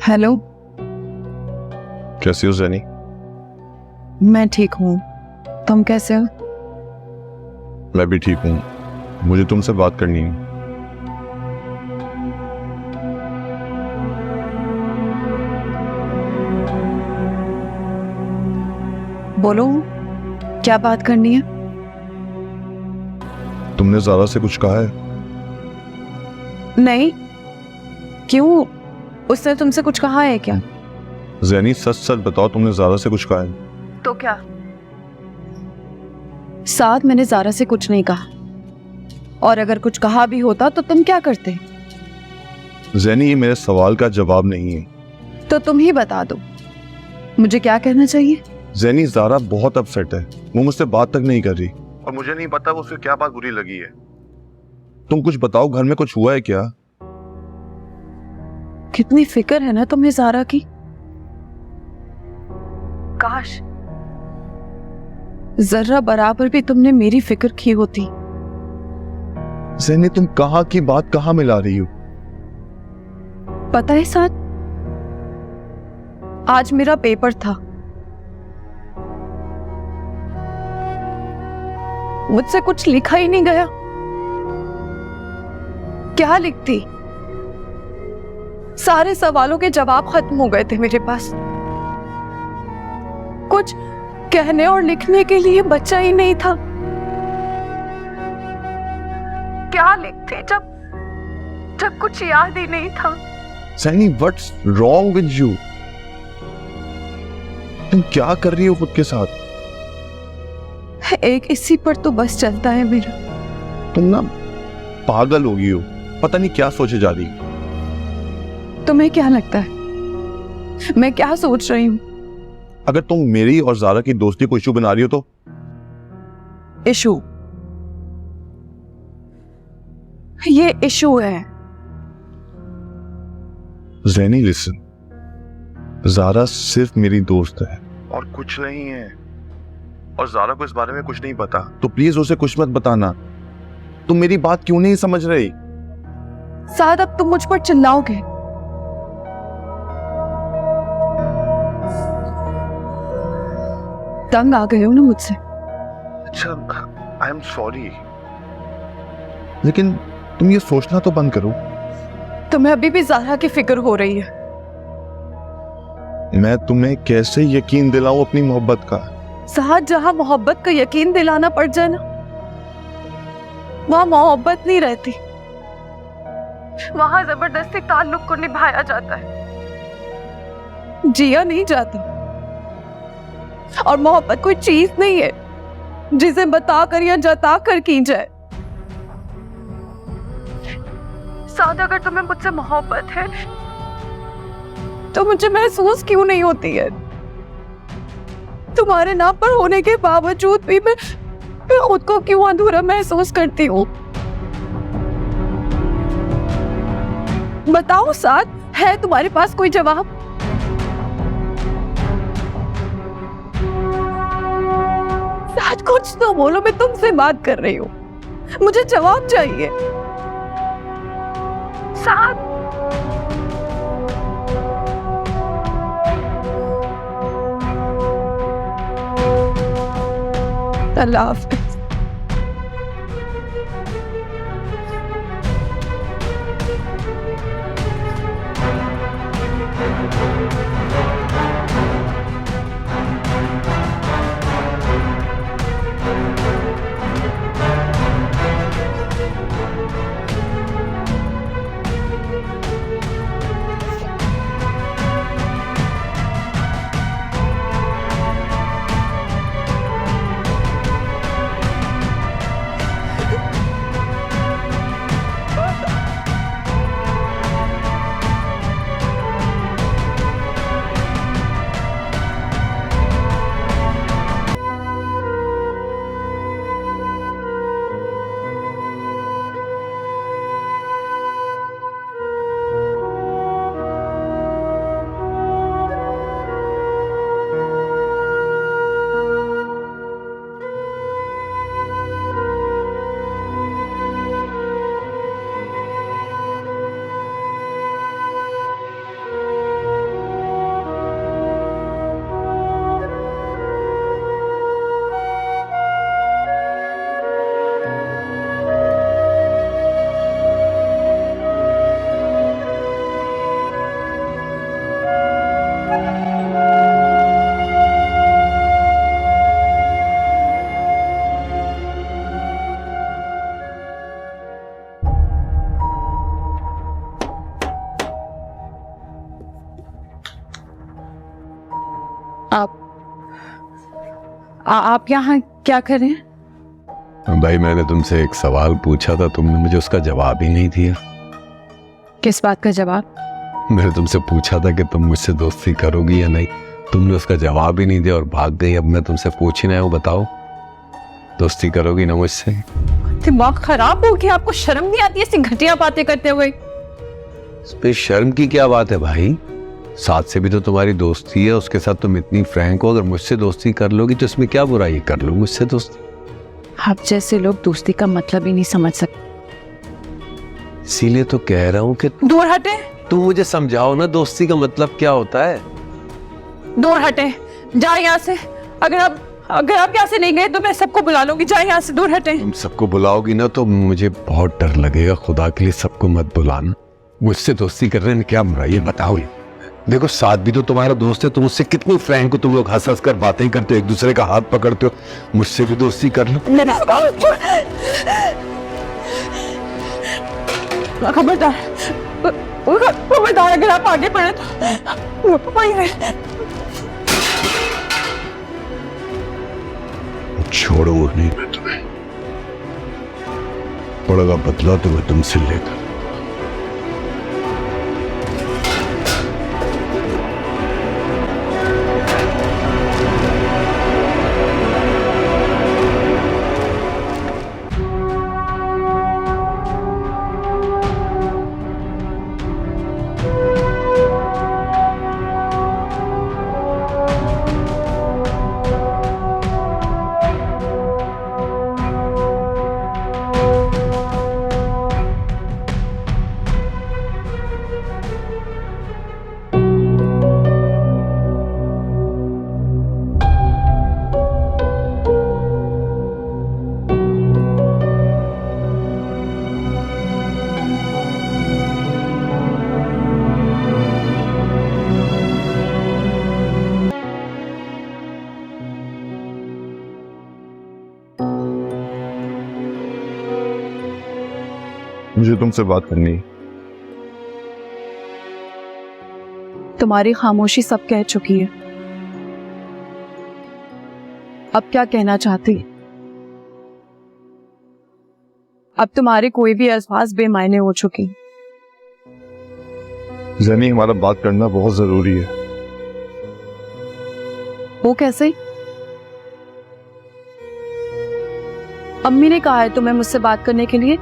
Hello. कैसी हो जैनी? मैं ठीक हूँ, तुम कैसे हो? मैं भी ठीक हूँ। मुझे तुमसे बात करनी है। बोलो, क्या बात करनी है? तुमने ज़ारा से कुछ कहा है? नहीं, क्यों? उसने तुमसे कुछ कहा है क्या? जैनी सच सच बताओ, तुमने ज़ारा से कुछ कहा है? तो क्या? साथ मैंने ज़ारा से कुछ नहीं कहा, और अगर कुछ कहा भी होता तो तुम क्या करते? जैनी, ये मेरे सवाल का जवाब नहीं है। तो तुम ही बता दो, मुझे क्या कहना चाहिए? जैनी, ज़ारा बहुत अपसेट है। वो मुझसे बात तक नहीं कर रही और मुझे नहीं पता उसे क्या बात बुरी लगी है। तुम कुछ बताओ, घर में कुछ हुआ है क्या? कितनी फिक्र है ना तुम्हें ज़ारा की। काश जर्रा बराबर भी तुमने मेरी फिक्र की होती। जैनी, तुम कहाँ की बात कहाँ मिला रही हो? पता है साथ, आज मेरा पेपर था। मुझसे कुछ लिखा ही नहीं गया। क्या लिखती? सारे सवालों के जवाब खत्म हो गए थे मेरे पास। कुछ कहने और लिखने के लिए बचा ही नहीं था। क्या लिखते जब कुछ याद ही नहीं था। जैनी, व्हाट्स रॉन्ग विद यू? तुम क्या कर रही हो खुद के साथ? एक इसी पर तो बस चलता है मेरा। तुम ना पागल हो गई हो, पता नहीं क्या सोचे जा रही हो। तुम्हें क्या लगता है मैं क्या सोच रही हूँ? अगर तुम मेरी और ज़ारा की दोस्ती को इशू बना रही हो तो? इशू? ये इशू है। जैनी लिसन, ज़ारा सिर्फ मेरी दोस्त है और कुछ नहीं है। और ज़ारा को इस बारे में कुछ नहीं पता, तो प्लीज उसे कुछ मत बताना। तुम मेरी बात क्यों नहीं समझ रही? साद, अब तुम मुझ पर चिल्लाओगे। तंग आ गए हो ना मुझसे? अच्छा, आई एम सॉरी, लेकिन तुम ये सोचना तो बंद करो। तुम्हें अभी भी ज़ारा की फिक्र हो रही है। मैं तुम्हें कैसे यकीन दिलाऊं अपनी मोहब्बत का? साथ, जहां मोहब्बत का यकीन दिलाना पड़ जाए ना, वहां मोहब्बत नहीं रहती। वहां जबरदस्ती ताल्लुक को निभाया जाता है, जिया नहीं जाता। और मोहब्बत कोई चीज नहीं है जिसे बताकर या जताकर की जाए। साथ, अगर तुम्हें मुझसे मोहब्बत है तो मुझे महसूस क्यों नहीं होती है? तुम्हारे नाम पर होने के बावजूद भी मैं खुद को क्यों अधूरा महसूस करती हूँ? बताओ साथ, है तुम्हारे पास कोई जवाब? साथ, कुछ तो बोलो, मैं तुमसे बात कर रही हूँ, मुझे जवाब चाहिए। साथ, अल्लाह हाफ़िज़। आप यहाँ क्या कर रहे हैं? भाई मैंने तुमसे एक सवाल पूछा था, तुमने मुझे उसका जवाब ही नहीं दिया। किस बात का जवाब? मैंने तुमसे पूछा था कि तुम मुझसे दोस्ती करोगी या नहीं, तुमने उसका जवाब ही नहीं दिया और भाग गई। अब मैं तुमसे पूछना है, वो बताओ दोस्ती करोगी ना मुझसे? दिमाग खराब हो गया, आपको शर्म नहीं आती ऐसी घटिया बातें करते हुए? इस पे शर्म की क्या बात है भाई? साथ से भी तो तुम्हारी दोस्ती है, उसके साथ तुम इतनी फ्रैंक हो, अगर मुझसे दोस्ती कर लोगी तो इसमें क्या बुराई है? कर लो मुझसे दोस्ती। आप जैसे लोग दोस्ती का मतलब ही नहीं समझ सकते। इसीलिए तो कह रहा हूँ कि दूर हटे, तुम मुझे समझाओ ना दोस्ती का मतलब क्या होता है। दूर हटे, जाए यहाँ से। अगर आप यहाँ से नहीं गए तो मैं सबको बुला लूंगी। जाए यहाँ से, दूर हटे। तुम सबको बुलाओगी ना तो मुझे बहुत डर लगेगा। खुदा के लिए सबको मत बुलाना। मुझसे दोस्ती करने में क्या बुराई है बताओ। देखो साथ भी तो तुम्हारा दोस्त है, तुम उससे कितनी फ्रैंक हो, तुम लोग हंस हंस कर बातें करते हो, एक दूसरे का हाथ पकड़ते हो। मुझसे भी दोस्ती कर लो। खबरदार, खबरदार, अगर आप आगे बढ़े तो छोड़ो नहीं मैं तुम्हें, पड़ेगा बदला तो मैं तुमसे लेकर। मुझे तुमसे बात करनी है। तुम्हारी खामोशी सब कह चुकी है। अब क्या कहना चाहती? अब तुम्हारे कोई भी अल्फाज बेमायने हो चुकी। ज़ैनी, हमारा बात करना बहुत जरूरी है। वो कैसे? अम्मी ने कहा है तुम्हें मुझसे बात करने के लिए।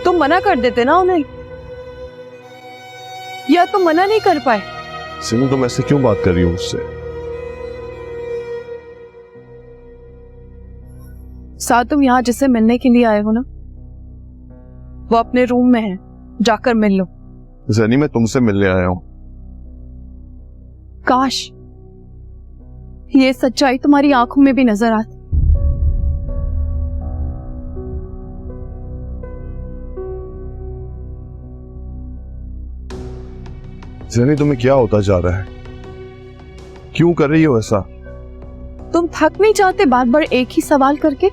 तुम मना कर देते ना उन्हें, या तुम मना नहीं कर पाए? सिमी, तुम ऐसे क्यों बात कर रही हो मुझसे? साथ तुम यहाँ जिससे मिलने के लिए आए हो ना, वो अपने रूम में है, जाकर मिल लो। ज़ैनी, मैं तुमसे मिलने आया हूं। काश ये सच्चाई तुम्हारी आंखों में भी नजर आती। ज़ैनी, तुम्हें क्या होता जा रहा है? क्यों कर रही हो ऐसा? तुम थक नहीं जाते बार बार एक ही सवाल करके?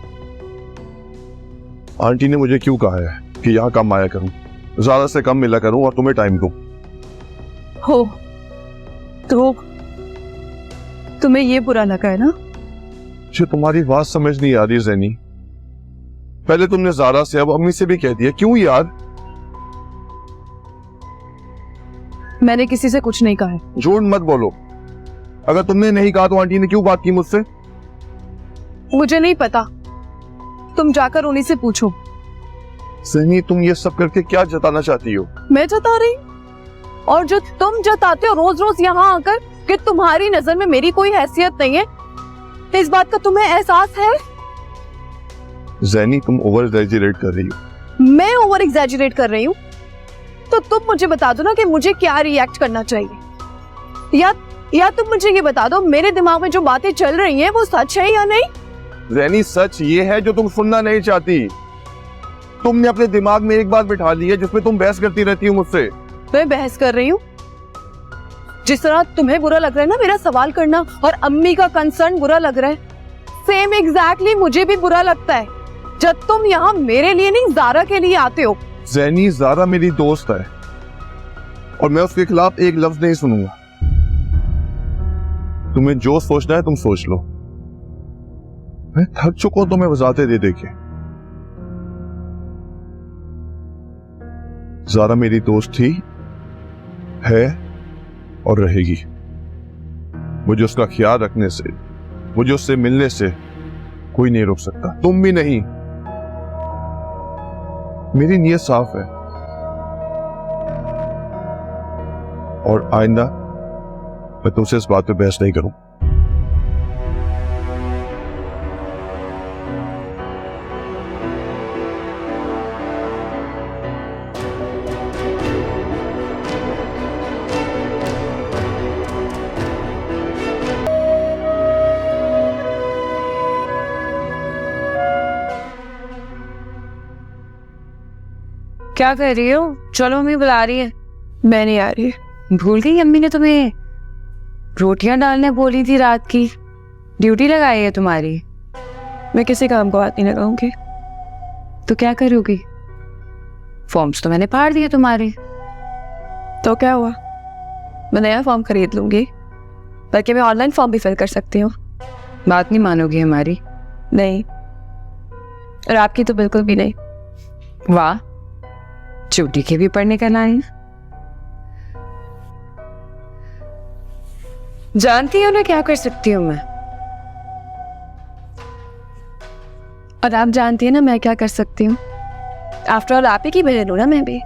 आंटी ने मुझे क्यों कहा है कि यहाँ कम आया करूं, ज्यादा से कम मिला करूं और तुम्हें टाइम दूं? हो तो तुम्हें ये बुरा लगा है ना? मुझे तुम्हारी बात समझ नहीं आ रही ज़ैनी। पहले तुमने ज़ारा से, अब अम्मी से भी कह दिया। क्यों यार? मैंने किसी से कुछ नहीं कहा है। झूठ मत बोलो। अगर तुमने नहीं कहा तो आंटी ने क्यों बात की मुझसे? मुझे नहीं पता, तुम जाकर उन्हीं से पूछो। ज़ैनी, तुम ये सब करके क्या जताना चाहती हो? मैं जता रही? और जो तुम जताते हो रोज रोज यहाँ आकर कि तुम्हारी नजर में मेरी कोई हैसियत नहीं है, इस बात का तुम्हें एहसास है? ज़ैनी, तुम ओवर एग्जैजरेट कर रही हो। मैं ओवर एग्जैजरेट कर रही हूँ? तो तुम मुझे बता दो ना कि मुझे क्या रिएक्ट करना चाहिए, या तुम मुझे ये बता दो मेरे दिमाग में जो बातें चल रही हैं वो सच है या नहीं? ज़ैनी, सच ये है जो तुम सुनना नहीं चाहती। तुमने अपने दिमाग में एक बात बिठा ली है जिसमें तुम बहस करती रहती हो मुझसे। मैं बहस कर रही हूँ? जिस तरह तुम्हें बुरा लग रहा है ना मेरा सवाल करना, और अम्मी का कंसर्न बुरा लग रहा है, सेम एग्जैक्टली मुझे भी बुरा लगता है जब तुम यहाँ मेरे लिए नहीं ज़ारा के लिए आते हो। ज़ैनी ज़ारा मेरी दोस्त है और मैं उसके खिलाफ एक लफ्ज नहीं सुनूंगा। तुम्हें जो सोचना है तुम सोच लो। मैं थक चुका हूं तुम्हें वजाहतें दे के। ज़ारा मेरी दोस्त थी, है और रहेगी। मुझे उसका ख्याल रखने से, मुझे उससे मिलने से कोई नहीं रोक सकता, तुम भी नहीं। मेरी नीयत साफ है और आइंदा मैं तुमसे इस बात पे बहस नहीं करूं। क्या कर रही हो? चलो, मम्मी बुला रही है। मैं नहीं आ रही। भूल गई अम्मी ने तुम्हें रोटियां डालने बोली थी रात की। ड्यूटी लगाई है तुम्हारी। मैं किसी काम को हाथ नहीं लगाऊंगी। तो क्या करोगी? फॉर्म्स तो मैंने फाड़ दिए तुम्हारे। तो क्या हुआ, मैं नया फॉर्म खरीद लूंगी, बल्कि मैं ऑनलाइन फॉर्म भी फिल कर सकती हूँ। बात नहीं मानोगी हमारी? नहीं, और आपकी तो बिल्कुल भी नहीं। वाह, चोटी के भी पढ़ने का लाइन। जानती हो ना क्या कर सकती हूँ मैं? और आप जानती है ना मैं क्या कर सकती हूँ। आफ्टर ऑल आप ही की बहन हूँ ना मैं भी।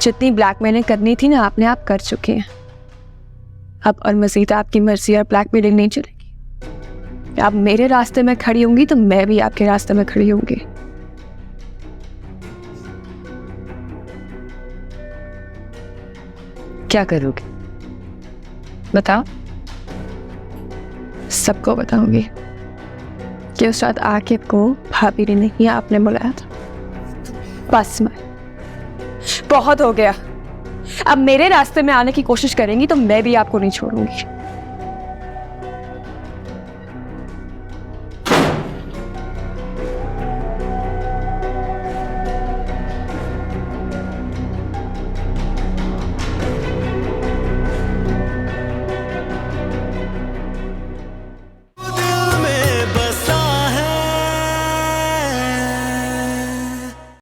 जितनी ब्लैकमेलिंग करनी थी ना आपने, आप कर चुके हैं। अब और मजीद आपकी मर्जी और ब्लैकमेलिंग नहीं चलेगी। आप मेरे रास्ते में खड़ी होंगी तो मैं भी आपके रास्ते में खड़ी होंगी। क्या करोगे बताओ? सबको बताऊंगी कि उस रात आकिब को भाभी ने नहीं आपने बुलाया था। बस मैं, बहुत हो गया। अब मेरे रास्ते में आने की कोशिश करेंगी तो मैं भी आपको नहीं छोड़ूंगी।